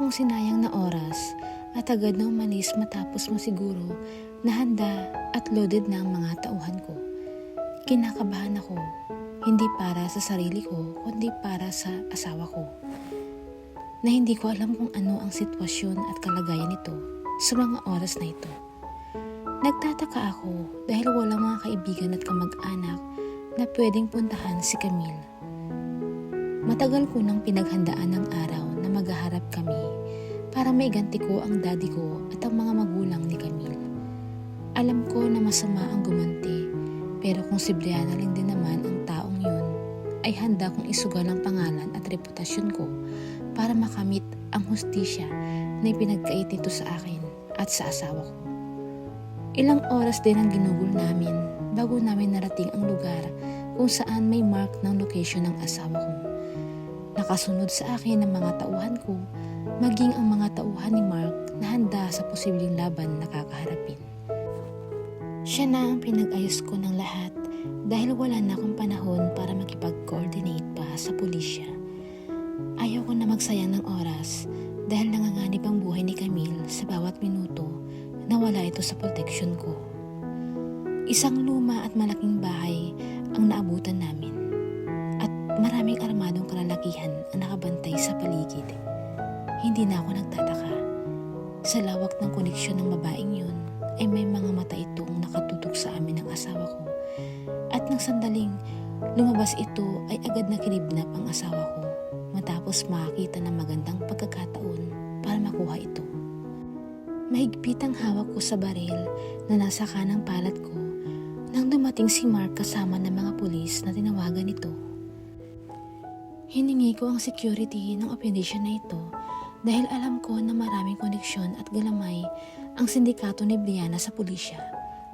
akong sinayang na oras at agad na umalis matapos masiguro na handa at loaded na ang mga tauhan ko. Kinakabahan ako, hindi para sa sarili ko kundi para sa asawa ko, na hindi ko alam kung ano ang sitwasyon at kalagayan nito sa mga oras na ito. Nagtataka ako dahil walang mga kaibigan at kamag-anak na pwedeng puntahan si Camille. Matagal ko nang pinaghandaan ng araw na maghaharap kami para maiganti ko ang daddy ko at ang mga magulang ni Camille. Alam ko na masama ang gumanti, pero kung si Brianna lang din naman ang taong yun, ay handa kong isugal ang pangalan at reputasyon ko para makamit ang hustisya na ipinagkait nito sa akin at sa asawa ko. Ilang oras din ang ginugol namin bago namin narating ang lugar kung saan may mark ng location ng asawa ko. Nakasunod sa akin ang mga tauhan ko, maging ang mga tauhan ni Mark na handa sa posibleng laban na kakaharapin. Siya na ang pinag-ayos ko ng lahat dahil wala na akong panahon para makipag-coordinate pa sa pulisya. Ayaw ko na magsayang ng oras dahil nanganganib ang buhay ni Camille sa bawat minuto na wala ito sa proteksyon ko. Isang luma at malaking bahay ang naabutan namin at maraming armadong kalalakihan ang nakabantay sa paligid. Hindi na ako nagtataka. Sa lawak ng koneksyon ng babaeng yun ay may mga mata itong nakatutok sa amin ng asawa ko at nang sandaling lumabas ito ay agad na kinidnap ang asawa ko matapos makakita ng magandang pagkakataon para makuha ito. Mahigpit ang hawak ko sa baril na nasa kanang palad ko nang dumating si Mark kasama ng mga pulis na tinawagan ito. Hiningi ko ang security ng operation na ito dahil alam ko na maraming koneksyon at galamay ang sindikato ni Brianna sa pulisya.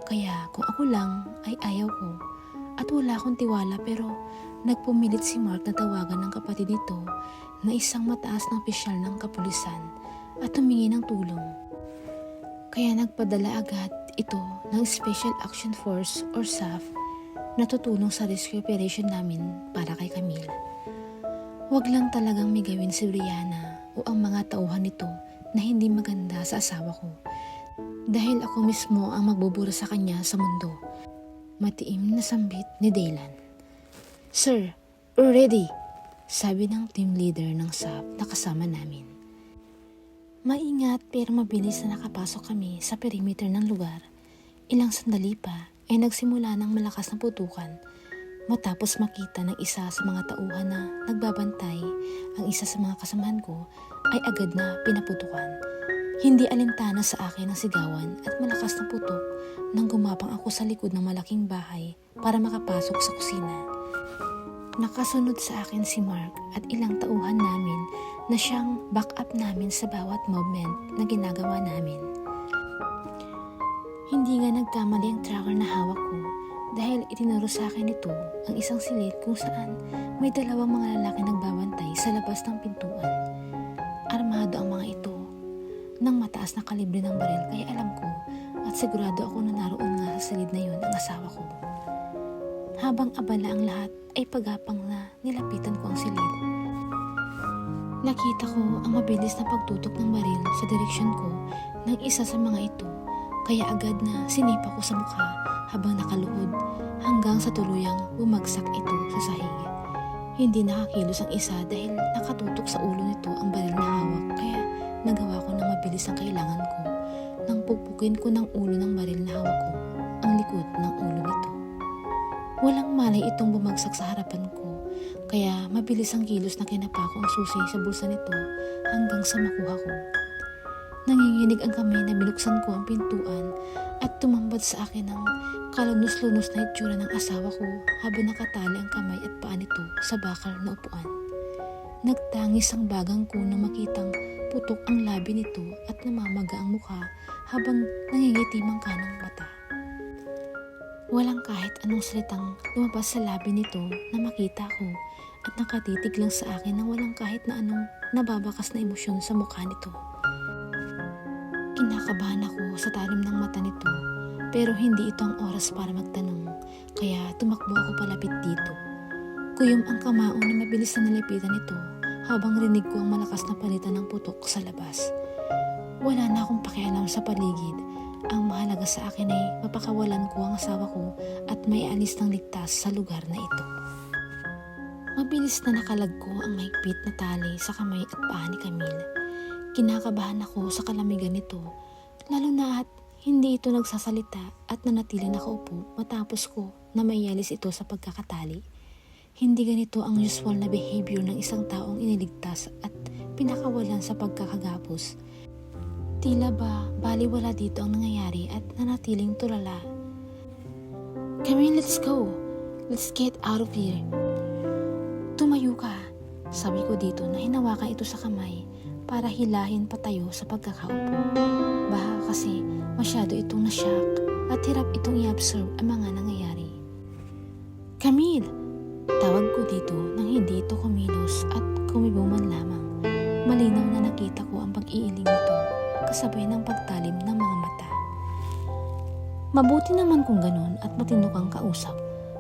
Kaya kung ako lang ay ayaw ko at wala akong tiwala, pero nagpumilit si Mark na tawagan ng kapatid nito na isang mataas na opisyal ng kapulisan at humingi ng tulong. Kaya nagpadala agad ito ng Special Action Force or SAF na tutulong sa rescue operation namin para kay Camille. Huwag lang talagang may gawin si Brianna o ang mga tauhan nito na hindi maganda sa asawa ko dahil ako mismo ang magbubura sa kanya sa mundo. Matiim na sambit ni Daylan. "Sir, we're ready," sabi ng team leader ng SAF na kasama namin. Maingat pero mabilis na nakapasok kami sa perimeter ng lugar. Ilang sandali pa ay nagsimula ng malakas na putukan matapos makita ng isa sa mga tauhan na nagbabantay ang isa sa mga kasamahan ko ay agad na pinaputukan. Hindi alintana sa akin ang sigawan at malakas na putok nang gumapang ako sa likod ng malaking bahay para makapasok sa kusina. Nakasunod sa akin si Mark at ilang tauhan namin na siyang backup namin sa bawat movement na ginagawa namin. Hindi nga nagkamali ang tracker na hawak ko dahil itinuro sa akin ito ang isang silid kung saan may dalawang mga lalaki nagbabantay sa labas ng pintuan. Armado ang mga ito ng mataas na kalibre ng baril, kaya alam ko at sigurado ako na naroon nga sa silid na yun ang asawa ko. Habang abala ang lahat ay pagapang na nilapitan ko ang silid. Nakita ko ang mabilis na pagtutok ng baril sa direksyon ko ng isa sa mga ito, kaya agad na sinipa ko sa mukha habang nakaluhod hanggang sa tuluyang bumagsak ito sa sahig. Hindi nakakilos ang isa dahil nakatutok sa ulo nito ang baril na hawak, kaya nagawa ko ng mabilis ang kailangan ko nang pupukin ko ng ulo ng baril na hawak ko ang likod ng ulo nito. Walang malay itong bumagsak sa harapan ko, kaya mabilis ang kilos na kinapa ko ang susi sa bulsa nito hanggang sa makuha ko. Nanginginig ang kamay na binuksan ko ang pintuan at tumambad sa akin ang kalunos-lunos na itsura ng asawa ko habang nakatali ang kamay at paa nito sa bakal na upuan. Nagtangis ang bagang ko nang makitang putok ang labi nito at namamaga ang mukha habang nangingitim ang kanang mata. Walang kahit anong salitang lumabas sa labi nito na makita ko at nakatitig lang sa akin nang walang kahit na anong nababakas na emosyon sa mukha nito. Kinakabahan ako sa talim ng mata nito, pero hindi ito ang oras para magtanong, kaya tumakbo ako palapit dito. Kuyom ang kamao na mabilis na nilipitan nito habang rinig ko ang malakas na palitan ng putok sa labas. Wala na akong pakialam sa paligid. Ang mahalaga sa akin ay mapakawalan ko ang asawa ko at may alis ng ligtas sa lugar na ito. Mabilis na nakalagko ang mahigpit na tali sa kamay at paa ni Camille. Kinakabahan ako sa kalamigan nito, lalo na at hindi ito nagsasalita at nanatiling nakaupo matapos ko na maialis ito sa pagkakatali. Hindi ganito ang usual na behavior ng isang taong iniligtas at pinakawalan sa pagkakagapos. Tila ba baliwala dito ang nangyayari at nanatiling tulala. Camille, let's go! Let's get out of here! Tumayo ka, sabi ko dito na hinawakan ito sa kamay para hilahin patayo sa pagkakaupo. Baka kasi masyado itong na-shock at hirap itong i-absorb ang mga nangyayari. Camille! Tawag ko dito nang hindi ito kumilos at kumibo man lamang. Malinaw na nakita ko ang pag-iiling nito kasabay ng pagtalim ng mga mata. Mabuti naman kung ganun at matino kang kausap,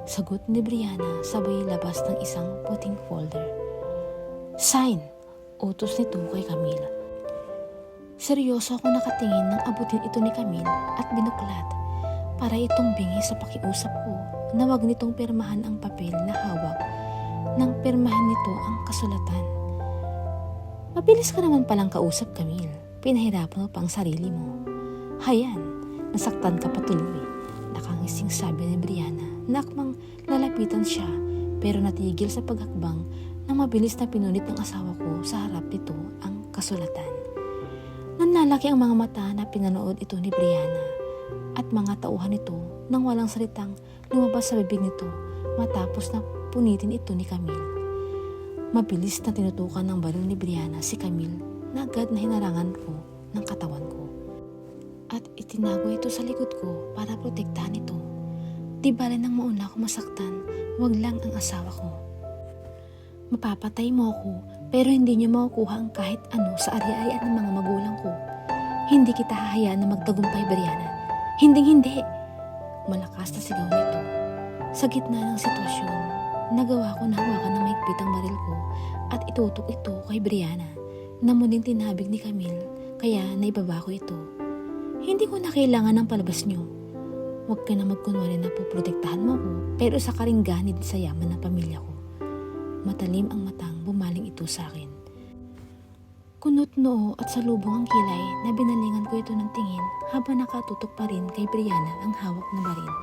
sagot ni Brianna sabay labas ng isang puting folder. Sign! Utos nito kay Camille. Seryoso ako nakatingin nang abutin ito ni Camille at binuklat para itong bingi sa pakiusap ko na wag nitong pirmahan ang papel na hawak nang pirmahan nito ang kasulatan. Mabilis ka naman palang kausap, Camille. Pinahirapan mo pang sarili mo. Hayan, nasaktan ka patuloy. Nakangising sabi ni Brianna na akmang lalapitan siya pero natigil sa paghakbang nang mabilis na pinunit ng asawa ko sa harap nito ang kasulatan. Nanlalaki ang mga mata na pinanood ito ni Brianna at mga tauhan nito nang walang salitang lumabas sa bibig nito matapos na punitin ito ni Camille. Mabilis na tinutukan ng baril ni Brianna si Camille na agad na hinarangan ko ng katawan ko. At itinago ito sa likod ko para protektahan ito. Di bale nang mauna ako masaktan, wag lang ang asawa ko. Mapapatay mo ako pero hindi niyo makukuha ang kahit ano sa ari-arian ng mga magulang ko. Hindi kita hahayaan na magtagumpay, Brianna. Hindi! Malakas na sigaw nito. Sa gitna ng sitwasyon, nagawa ko na hawakan ng mahigpit ang baril ko at itutok ito kay Brianna na muling tinabig ni Camille kaya naibaba ko ito. Hindi ko na kailangan ng palabas niyo. Huwag ka na magkunwari na poprotektahan mo ko pero sa karingganid sa yaman ng pamilya ko. Matalim ang matang bumaling ito sa akin. Kunot noo at salubong ang kilay na binalingan ko ito ng tingin habang nakatutok pa rin kay Brianna ang hawak na baril.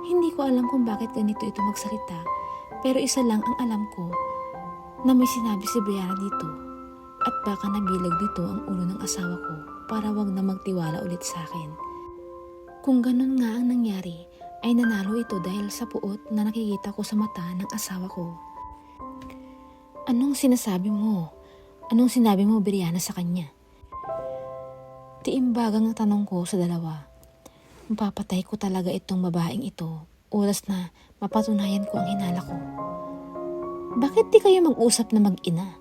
Hindi ko alam kung bakit ganito ito magsalita pero isa lang ang alam ko na may sinabi si Brianna dito at baka nabilag dito ang ulo ng asawa ko para wag na magtiwala ulit sa akin. Kung ganun nga ang nangyari ay nanalo ito dahil sa puot na nakikita ko sa mata ng asawa ko. Anong sinasabi mo? Anong sinabi mo, Brianna, sa kanya? Tiimbagang ang tanong ko sa dalawa. Mapapatay ko talaga itong babaeng ito. Oras na mapatunayan ko ang hinala ko. Bakit di kayo mag-usap na mag-ina?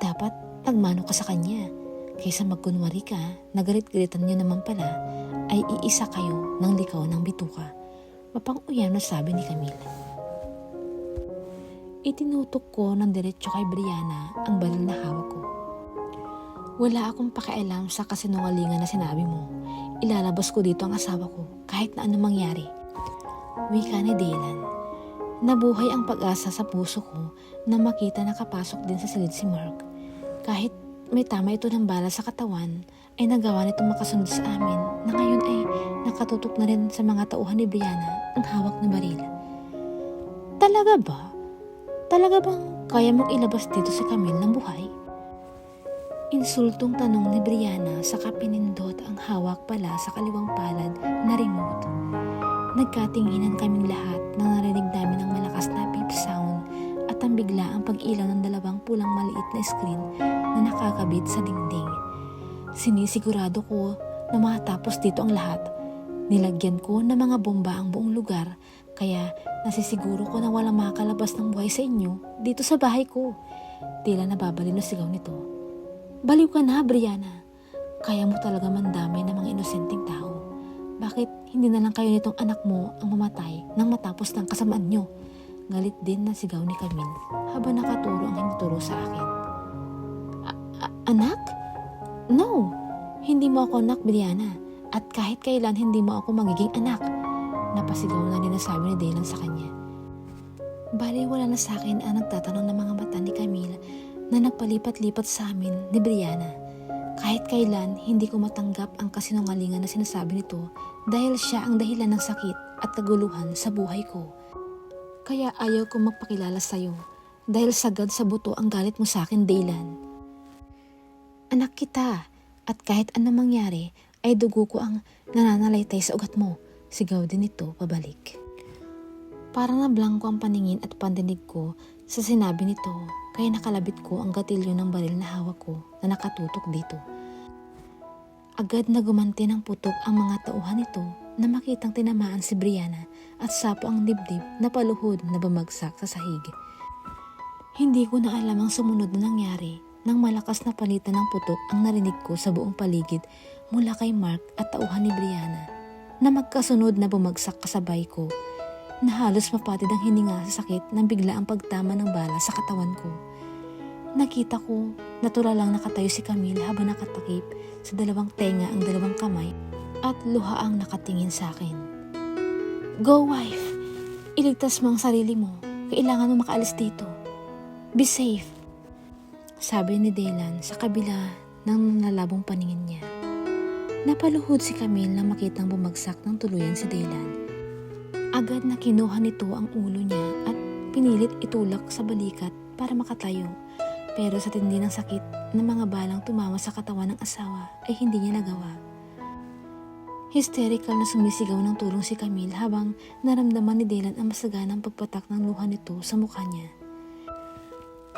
Dapat nagmano ka sa kanya. Kaysa magkunwari ka, nagalit-galitan niyo naman pala, ay iisa kayo ng likaw ng bituka. Mapang-uyan na sabi ni Camille. Itinutok ko ng diretso kay Brianna ang baril na hawak ko. Wala akong pakialam sa kasinungalingan na sinabi mo. Ilalabas ko dito ang asawa ko kahit na anong mangyari. Wika ni Dylan. Nabuhay ang pag-asa sa puso ko na makita na kapasok din sa silid si Mark. Kahit may tama ito ng bala sa katawan, ay nagawa nito makasunod sa amin na ngayon ay nakatutok na rin sa mga tauhan ni Brianna ang hawak na baril. Talaga ba? Talaga bang kaya mong ilabas dito si Camille ng buhay? Insultong tanong ni Brianna saka pinindot ang hawak pala sa kaliwang palad na remote. Nagkatinginan kaming lahat nang narinig namin ang malakas na beep sound at ang bigla ang pag-ilaw ng dalawang pulang maliit na screen na nakakabit sa dingding. Sinisigurado ko na matapos dito ang lahat. Nilagyan ko ng mga bomba ang buong lugar kaya nasisiguro ko na walang makakalabas ng buhay sa inyo dito sa bahay ko. Tila nababalin na sigaw nito. Baliw ka na, Brianna. Kaya mo talaga mandamay ng mga inosenteng tao. Bakit hindi na lang kayo nitong anak mo ang mamatay nang matapos ng kasamaan nyo? Galit din na sigaw ni Camille habang nakaturo ang hinuturo sa akin. Anak? No! Hindi mo ako anak, Brianna. At kahit kailan hindi mo ako magiging anak. Napasigaw na din nasabi ni Dylan sa kanya. Bali wala na sa akin ang nagtatanong ng mga mata ni Camille na nagpalipat-lipat sa amin ni Brianna. Kahit kailan hindi ko matanggap ang kasinungalingan na sinasabi nito dahil siya ang dahilan ng sakit at kaguluhan sa buhay ko. Kaya ayaw ko magpakilala sa'yo dahil sagad sa buto ang galit mo sa akin, Dylan. Anak kita at kahit anong mangyari ay dugo ko ang nananalaytay sa ugat mo. Sigaw din ito pabalik. Parang nablangko ang paningin at pandinig ko sa sinabi nito kaya nakalabit ko ang gatilyo ng baril na hawak ko na nakatutok dito. Agad na gumanti ng putok ang mga tauhan nito na makitang tinamaan si Brianna at sapo ang dibdib na paluhod na bumagsak sa sahig. Hindi ko na alam ang sumunod na nangyari nang malakas na palitan ng putok ang narinig ko sa buong paligid mula kay Mark at tauhan ni Brianna na magkasunod na bumagsak kasabay ko na halos mapatid ang hininga sa sakit ng bigla ang pagtama ng bala sa katawan ko. Nakita ko, natural lang nakatayo si Camille habang nakatakip sa dalawang tenga ang dalawang kamay at luhaang nakatingin sa akin. Go wife! Iligtas mo ang sarili mo. Kailangan mo makaalis dito. Be safe! Sabi ni Dylan sa kabila ng nalalabong paningin niya. Napaluhod si Camille na makitang bumagsak ng tuluyan si Dylan. Agad na kinuha nito ang ulo niya at pinilit itulak sa balikat para makatayo. Pero sa tindi ng sakit ng mga balang tumama sa katawan ng asawa ay hindi niya nagawa. Hysterical na sumisigaw ng tulong si Camille habang naramdaman ni Dylan ang masaganang pagpatak ng luha nito sa mukha niya.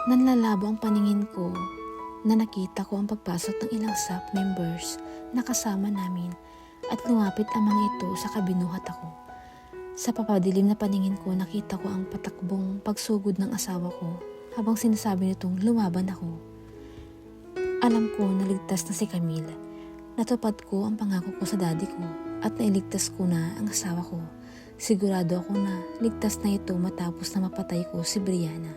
Nanlalabo ang paningin ko na nakita ko ang pagpasok ng ilang SAP members na kasama namin at lumapit ang mga ito sa kabinuhat ako. Sa papadilim na paningin ko nakita ko ang patakbong pagsugod ng asawa ko habang sinasabi nitong lumaban ako. Alam ko na ligtas na si Camille. Natupad ko ang pangako ko sa daddy ko at nailigtas ko na ang asawa ko. Sigurado ako na ligtas na ito matapos na mapatay ko si Brianna.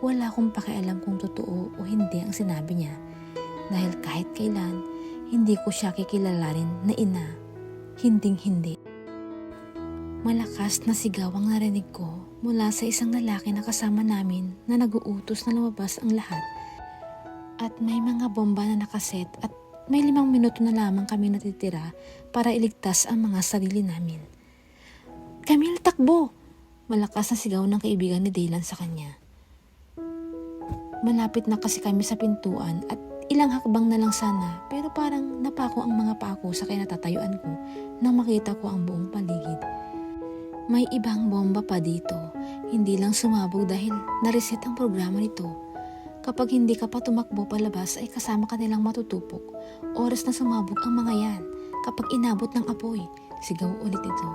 Wala akong pakialam kung totoo o hindi ang sinabi niya dahil kahit kailan hindi ko siya kikilalanin na ina. Hinding-hindi. Malakas na sigaw ang narinig ko mula sa isang lalaki na kasama namin na nag-uutos na lumabas ang lahat. At may mga bomba na nakaset at may 5 minuto na lamang kami natitira para iligtas ang mga sarili namin. Camille, takbo! Malakas na sigaw ng kaibigan ni Dylan sa kanya. Malapit na kasi kami sa pintuan at ilang hakbang na lang sana pero parang napako ang mga paa ko sa kinatatayuan ko nang makita ko ang buong paligid. May ibang bomba pa dito, hindi lang sumabog dahil nareset ang programa nito. Kapag hindi ka pa tumakbo palabas ay kasama ka nilang matutupok. Oras na sumabog ang mga yan kapag inabot ng apoy, sigaw ulit ito.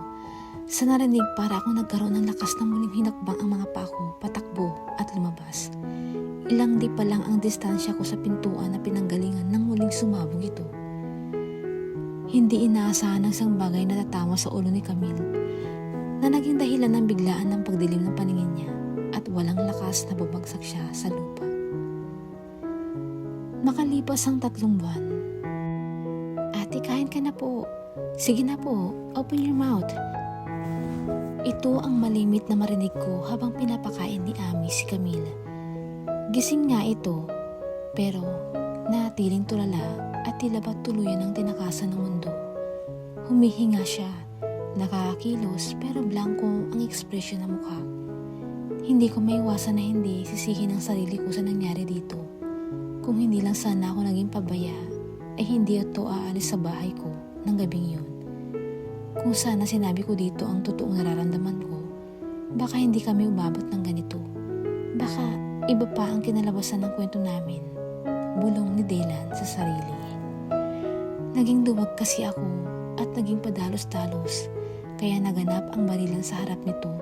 Sa narinig para akong nagkaroon ng lakas na muling hinakbang ang mga paa ko, patakbo at lumabas. Ilang di pa lang ang distansya ko sa pintuan na pinanggalingan nang muling sumabog ito. Hindi inaasahan ang isang bagay na tatama sa ulo ni Camille na naging dahilan ng biglaan ng pagdilim ng paningin niya at walang lakas na bumagsak siya sa lupa. Makalipas ang 3 buwan. Ate, kain ka na po. Sige na po, open your mouth. Ito ang malimit na marinig ko habang pinapakain ni Ami si Camille. Gising nga ito, pero natiling tulala at tila ba tuluyan ang tinakasan ng mundo. Humihinga siya, nakakilos pero blanco ang ekspresyon ng mukha. Hindi ko maiwasan na hindi sisihin ang sarili ko sa nangyari dito. Kung hindi lang sana ako naging pabaya, ay hindi ito aalis sa bahay ko ng gabing yun. Kung sana sinabi ko dito ang totoong nararamdaman ko, baka hindi kami umabot ng ganito. Baka iba pa ang kinalabasan ng kwento namin, bulong ni Dylan sa sarili. Naging duwag kasi ako at naging padalos-dalos, kaya naganap ang barilan sa harap nito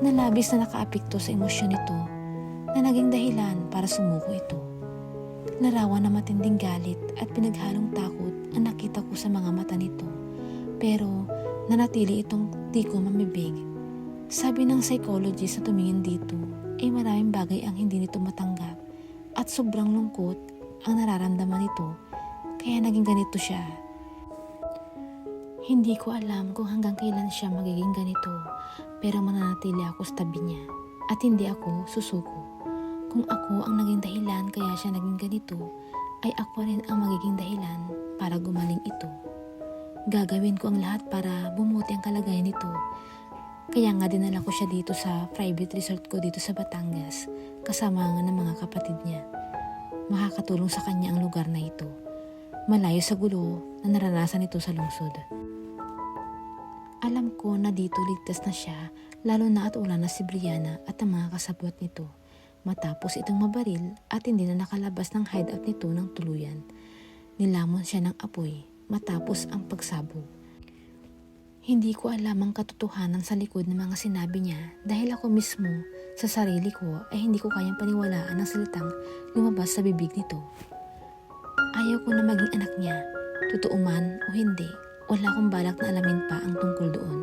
na labis na nakaapekto sa emosyon nito na naging dahilan para sumuko ito. Larawan na matinding galit at pinaghalong takot ang nakita ko sa mga mata nito, pero nanatili itong di ko mamibig. Sabi ng psychologist na tumingin dito ay maraming bagay ang hindi nito matanggap at sobrang lungkot ang nararamdaman nito kaya naging ganito siya. Hindi ko alam kung hanggang kailan siya magiging ganito pero mananatili ako sa tabi niya at hindi ako susuko. Kung ako ang naging dahilan kaya siya naging ganito ay ako rin ang magiging dahilan para gumaling ito. Gagawin ko ang lahat para bumuti ang kalagayan nito. Kaya nga dinala ko siya dito sa private resort ko dito sa Batangas kasama nga ng mga kapatid niya. Makakatulong sa kanya ang lugar na ito. Malayo sa gulo na naranasan ito sa lungsod. Alam ko na dito ligtas na siya lalo na at wala na si Brianna at ang mga kasabwat nito. Matapos itong mabaril at hindi na nakalabas ng hideout nito ng tuluyan. Nilamon siya ng apoy matapos ang pagsabog. Hindi ko alam ang katotohanan sa likod ng mga sinabi niya dahil ako mismo sa sarili ko ay hindi ko kayang paniwalaan ang salitang lumabas sa bibig nito. Ayaw ko na maging anak niya, totoo man o hindi, wala akong balak na alamin pa ang tungkol doon.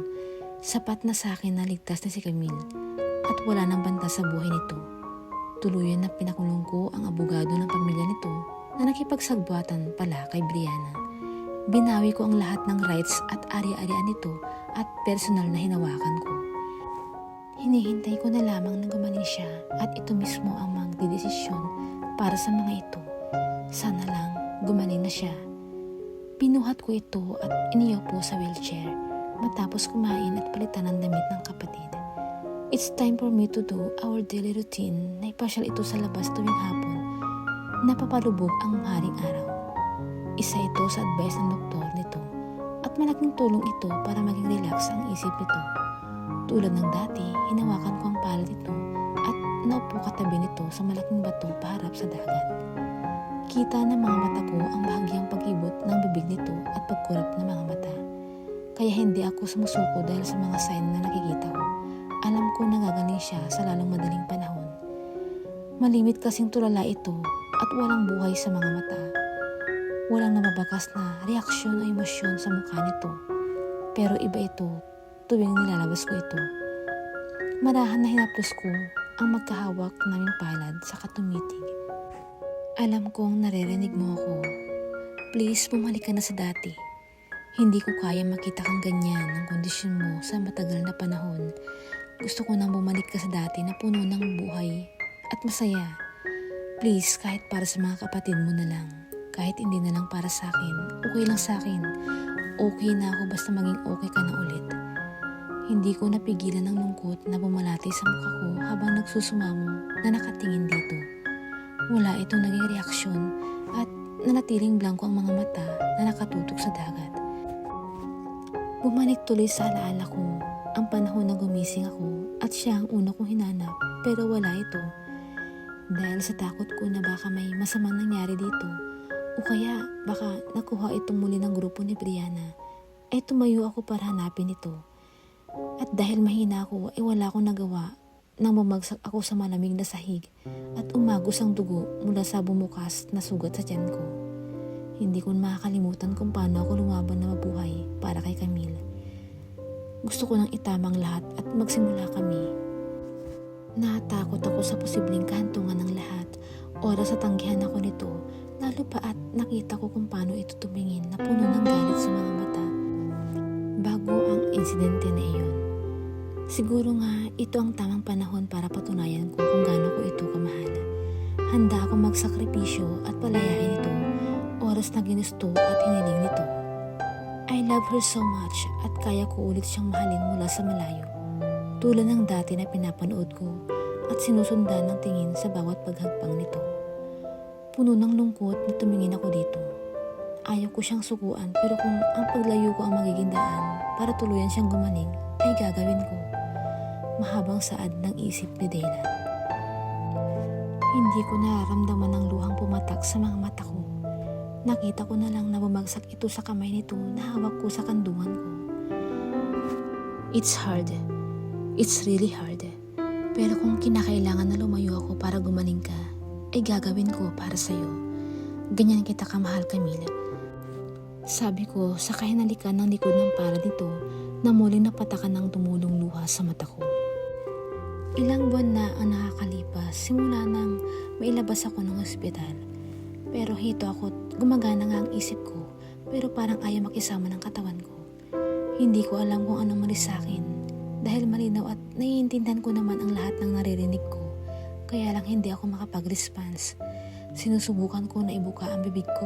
Sapat na sa akin na ligtas na si Camille at wala nang banta sa buhay nito. Tuluyan na pinakulong ko ang abogado ng pamilya nito na nakipagsagbuatan pala kay Brianna. Binawi ko ang lahat ng rights at ari-arian nito at personal na hinawakan ko. Hinihintay ko na lamang na gumaling siya at ito mismo ang magdidesisyon para sa mga ito. Sana lang gumaling na siya. Pinuhat ko ito at iniupo sa wheelchair matapos kumain at palitan ng damit ng kapatid. It's time for me to do our daily routine na ipasyal ito sa labas tuwing hapon. Napapalubog ang maharing araw. Isa ito sa advice ng doktor nito at malaking tulong ito para maging relax ang isip nito. Tulad ng dati, hinawakan ko ang palad nito at naupo katabi nito sa malaking bato paharap sa dagat. Kita ng mga mata ko ang bahagyang pag-ibot ng bibig nito at pagkurap ng mga mata. Kaya hindi ako sumusuko dahil sa mga sign na nakikita ko. Alam ko nagagaling siya sa lalong madaling panahon. Malimit kasing tulala ito at walang buhay sa mga mata. Walang namabakas na reaksyon o emosyon sa mukha nito. Pero iba ito tuwing nilalabas ko ito. Marahan na hinaplos ko ang magkahawak naming palad sa katumitig. Alam kong naririnig mo ako. Please, bumalik ka na sa dati. Hindi ko kaya makita kang ganyan ang kondisyon mo sa matagal na panahon. Gusto ko nang bumalik ka sa dati na puno ng buhay at masaya. Please, kahit para sa mga kapatid mo na lang. Kahit hindi na lang para sa akin, okay lang sa akin. Okay na ako basta maging okay ka na ulit. Hindi ko napigilan ng lungkot na bumalati sa mukha ko habang nagsusumamo na nakatingin dito. Wala itong naging reaksyon at nanatiling blanko ang mga mata na nakatutok sa dagat. Bumalik tuloy sa alaala ko ang panahon na gumising ako at siya ang una kong hinanap pero wala ito. Dahil sa takot ko na baka may masamang nangyari dito o kaya baka nakuha itong muli ng grupo ni Brianna, ay tumayo ako para hanapin ito. At dahil mahina ako ay wala akong nagawa nang bumagsak ako sa malamig na sahig at umagos ang dugo mula sa bumukas na sugat sa tiyan ko. Hindi ko makakalimutan kung paano ako lumaban na mabuhay para kay Camille. Gusto ko nang itamang lahat at magsimula kami. Natakot ako sa posibleng kahantungan ng lahat. Oras sa tanggihan ako nito, lalo pa at nakita ko kung paano ito tumingin na puno ng galit sa mga mata. Bago ang insidente na iyon. Siguro nga ito ang tamang panahon para patunayan ko kung gaano ko ito kamahal. Handa ako magsakripisyo at palayain ito, oras na ginusto at hiniling nito. I love her so much at kaya ko ulit siyang mahalin mula sa malayo. Tulad ng dati na pinapanood ko at sinusundan ng tingin sa bawat paghagpang nito. Puno ng lungkot na tumingin ako dito. Ayaw ko siyang sukuan pero kung ang paglayo ko ang magiging daan para tuluyan siyang gumaling ay gagawin ko. Mahabang saad ng isip ni Daylan. Hindi ko nararamdaman ng luhang pumatak sa mga mata ko. Nakita ko na lang na bumagsak ito sa kamay nito na hawak ko sa kandungan ko. It's hard. It's really hard. Pero kung kinakailangan na lumayo ako para gumaling ka, ay gagawin ko para sa'yo. Ganyan kita kamahal, Camille. Sabi ko sa kahinalikan ng likod ng palad nito na muling napatakan ng tumulong luha sa mata ko. Ilang buwan na ang nakakalipas simula nang mailabas ako ng ospital. Pero hito ako, gumagana nga ang isip ko, pero parang ayaw makisama ng katawan ko. Hindi ko alam kung anong mali sa akin dahil malinaw at naiintindihan ko naman ang lahat ng naririnig ko. Kaya lang hindi ako makapag-response. Sinusubukan ko na ibuka ang bibig ko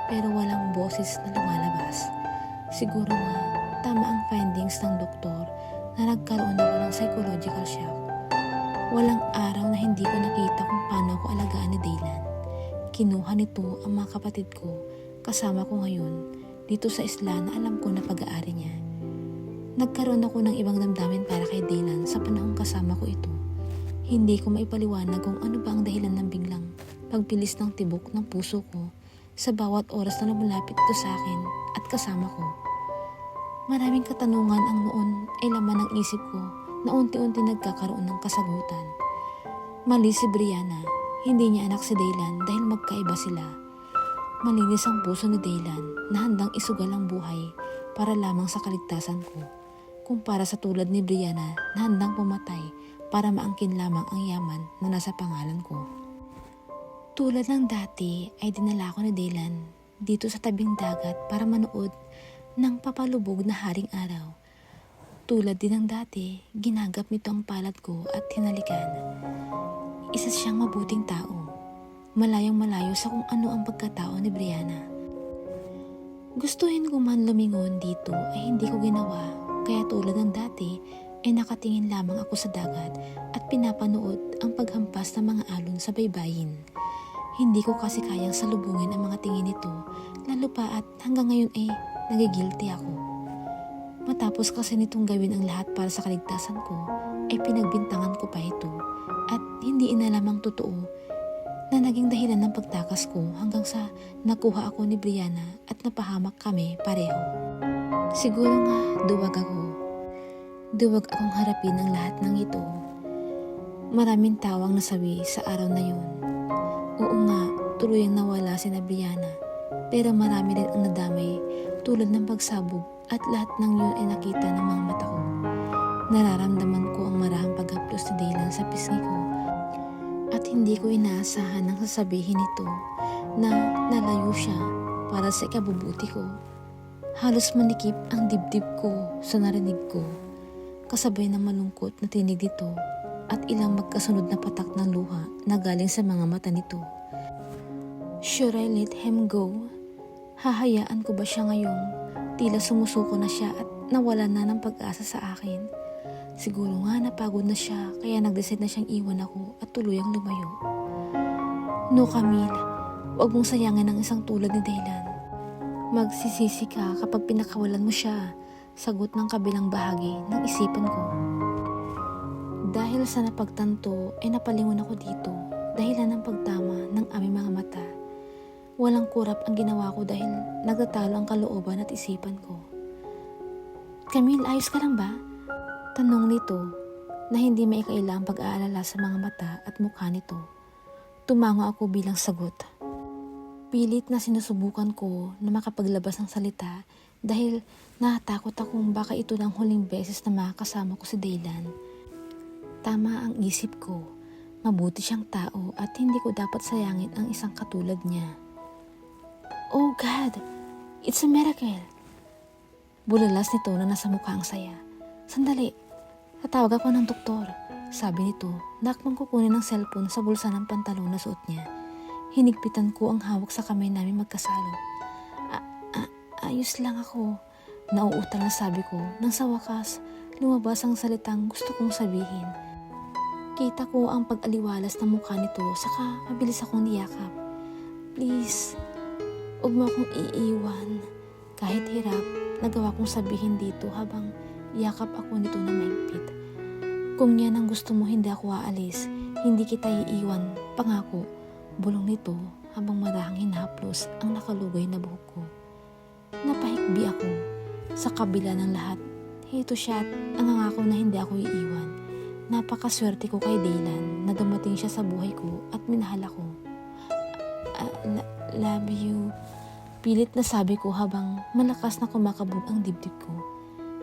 pero walang boses na lumalabas. Siguro nga tama ang findings ng doktor na nagkaroon ako ng psychological shock. Walang araw na hindi ko nakita kung paano ako alagaan ni Daylan. Kinuha nito ang mga kapatid ko kasama ko ngayon dito sa isla na alam ko na pag-aari niya. Nagkaroon ako ng ibang damdamin para kay Daylan sa panahong kasama ko ito. Hindi ko maipaliwanag kung ano ba ang dahilan ng biglang pagbilis ng tibok ng puso ko sa bawat oras na lumalapit ito sa akin at kasama ko. Maraming katanungan ang noon ay laman ng isip ko na unti-unti nagkakaroon ng kasagutan. Mali si Brianna, hindi niya anak si Daylan dahil magkaiba sila. Malinis ang puso ni Daylan na handang isugal ang buhay para lamang sa kaligtasan ko, kumpara sa tulad ni Brianna na handang pumatay para maangkin lamang ang yaman na nasa pangalan ko. Tulad ng dati ay dinala ko ni Daylan dito sa tabing dagat para manood ng papalubog na haring araw. Tulad din ng dati, ginagap nito ang palad ko at hinalikan. Isa siyang mabuting tao. Malayong malayo sa kung ano ang pagkatao ni Brianna. Gustuhin ko man lumingon dito ay hindi ko ginawa. Kaya tulad ng dati ay nakatingin lamang ako sa dagat at pinapanood ang paghampas ng mga alon sa baybayin. Hindi ko kasi kayang salubungin ang mga tingin nito, lalo pa at hanggang ngayon ay nagigilty ako. Matapos kasi nitong gawin ang lahat para sa kaligtasan ko, ay pinagbintangan ko pa ito at hindi inalam ang totoo na naging dahilan ng pagtakas ko hanggang sa nakuha ako ni Brianna at napahamak kami pareho. Siguro nga duwag ako. Duwag akong harapin ang lahat ng ito. Maraming tawang nasawi sa araw na yun. Oo nga, tuluyang nawala si na Brianna, pero marami rin ang nadamay tulad ng pagsabog at lahat ng yun ay nakita ng mga mata ko. Nararamdaman ko ang marahang paghaplos ni Daylan sa pisngi ko at hindi ko inaasahan nang sasabihin nito na nalayo siya para sa ikabubuti ko. Halos manikip ang dibdib ko sa narinig ko, kasabay ng malungkot na tinig nito at ilang magkasunod na patak ng luha na galing sa mga mata nito. Should I let him go? Hahayaan ko ba siya ngayong tila sumusuko na siya at nawala na ng pag-asa sa akin? Siguro nga napagod na siya kaya nag-decide na siyang iwan ako at tuluyang lumayo. No, Camille, huwag mong sayangin ang isang tulad ni Daylan. Magsisisi ka kapag pinakawalan mo siya, sagot ng kabilang bahagi ng isipan ko. Dahil sa napagtanto ay napalingon ako dito dahilan ng pagtama ng aming mga mata. Walang kurap ang ginawa ko dahil nagtatalo ang kalooban at isipan ko. Camille, ayos ka lang ba? Tanong nito na hindi maikailang pag-aalala sa mga mata at mukha nito. Tumango ako bilang sagot. Pilit na sinusubukan ko na makapaglabas ng salita dahil natakot akong baka ito ng huling beses na makakasama ko si Daylan. Tama ang isip ko. Mabuti siyang tao at hindi ko dapat sayangin ang isang katulad niya. Oh God! It's a miracle! Bulalas nito na nasa mukha ang saya. Sandali! Tatawag ako ng doktor. Sabi nito, nakmang kukunin ng cellphone sa bulsa ng pantalon na suot niya. Hinigpitan ko ang hawak sa kamay namin magkasalo. Ayos lang ako. Nauutal na sabi ko nang sa wakas lumabas ang salitang gusto kong sabihin. Kita ko ang pag-aliwalas ng mukha nito saka mabilis akong niyakap. Please, huwag mo akong iiwan. Kahit hirap, nagawa kong sabihin dito habang yakap ako nito na mahigpit. Kung yan ang gusto mo, hindi ako aalis. Hindi kita iiwan, pangako. Bulong nito habang marahang hinahaplos ang nakalugay na buhok ko. Napahikbi ako. Sa kabila ng lahat, ito siya at ang nangako na hindi ako iiwan. Napakaswerte ko kay Daylan na dumating siya sa buhay ko at minahal ako. Love you. Pilit na sabi ko habang malakas na kumakabog ang dibdib ko.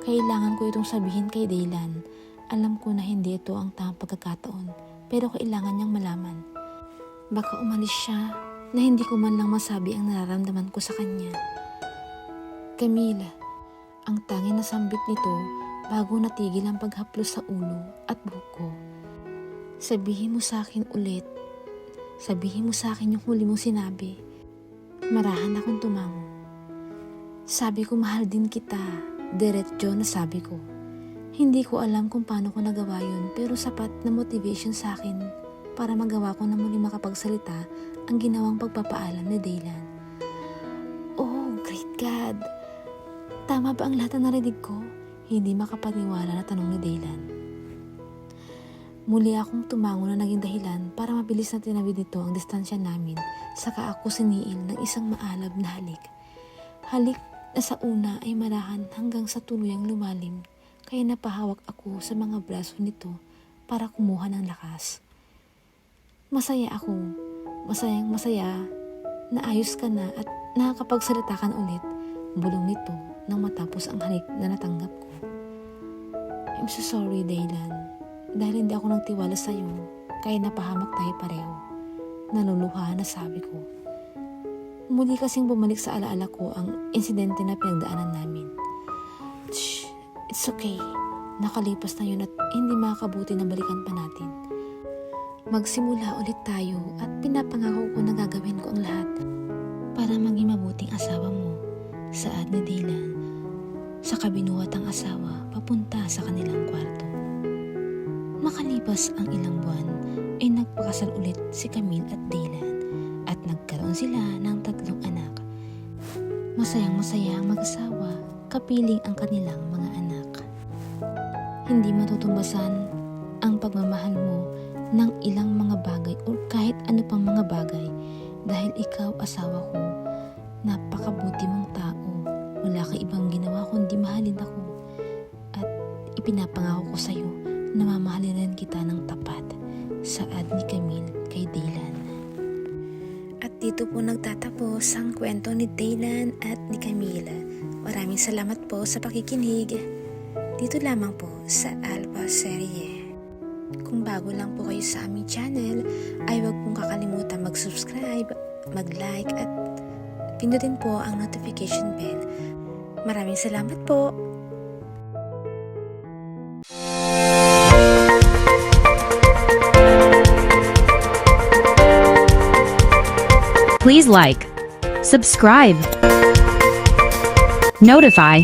Kailangan ko itong sabihin kay Daylan Alam ko na hindi ito ang tamang pagkakataon, pero kailangan niyang malaman. Baka umalis siya na hindi ko man lang masabi ang nararamdaman ko sa kanya. Camille, ang tanging nasambit nito bago natigil ang paghaplos sa ulo at buhok ko. Sabihin mo sa akin ulit. Sabihin mo sa akin yung huli mong sinabi. Marahan akong tumango. Sabi ko mahal din kita. Diretso na sabi ko. Hindi ko alam kung paano ko nagawa yun, pero sapat na motivation sa akin para magawa ko na muli makapagsalita ang ginawang pagpapaalam ni Daylan. Oh, great God! Tama ba ang lahat na narinig ko? Hindi makapaniwala na tanong ni Daylan. Muli akong tumango na naging dahilan para mabilis na tinawid nito ang distansya namin, saka ako siniil ng isang maalab na halik. Halik na sa una ay marahan hanggang sa tuluyang lumalim, kaya napahawak ako sa mga braso nito para kumuha ng lakas. Masaya ako, masayang masaya na ayos ka na at nakakapagsalita ka ulit, bulong nito nang matapos ang halik na natanggap ko. I'm so sorry, Daylan, dahil hindi ako nagtiwala sa iyo, kaya napahamak tayo pareho. Naluluha na sabi ko. Muli kasing bumalik sa alaala ko ang insidente na pinagdaanan namin. Shh, it's okay. Nakalipas na yun at hindi makakabuti na balikan pa natin. Magsimula ulit tayo at pinapangako ko na gagawin ko ang lahat para maging mabuting asawa mo. Saad ni Daylan sa kabinuhat ang asawa papunta sa kanilang kwarto. Makalipas ang ilang buwan ay nagpakasal ulit si Camille at Daylan at nagkaroon sila ng 3 anak. Masayang masaya ang mag-asawa, kapiling ang kanilang mga anak. Hindi matutumbasan ang pagmamahal mo ng ilang mga bagay o kahit ano pang mga bagay dahil ikaw asawa ko, napakabuti mong tao. Wala ka ibang ginawa kundi mahalin ako at ipinapangako ko sa iyo na mamahalin rin kita ng tapat. Saad ni Camille kay Daylan. At dito po nagtatapos ang kwento ni Daylan at ni Camille. Maraming salamat po sa pakikinig. Dito lamang po sa Alpha Serie. Kung bago lang po kayo sa aming channel, ay huwag pong kakalimutan mag-subscribe, mag-like at pindutin po ang notification bell. Maraming salamat po! Please like, subscribe, notify,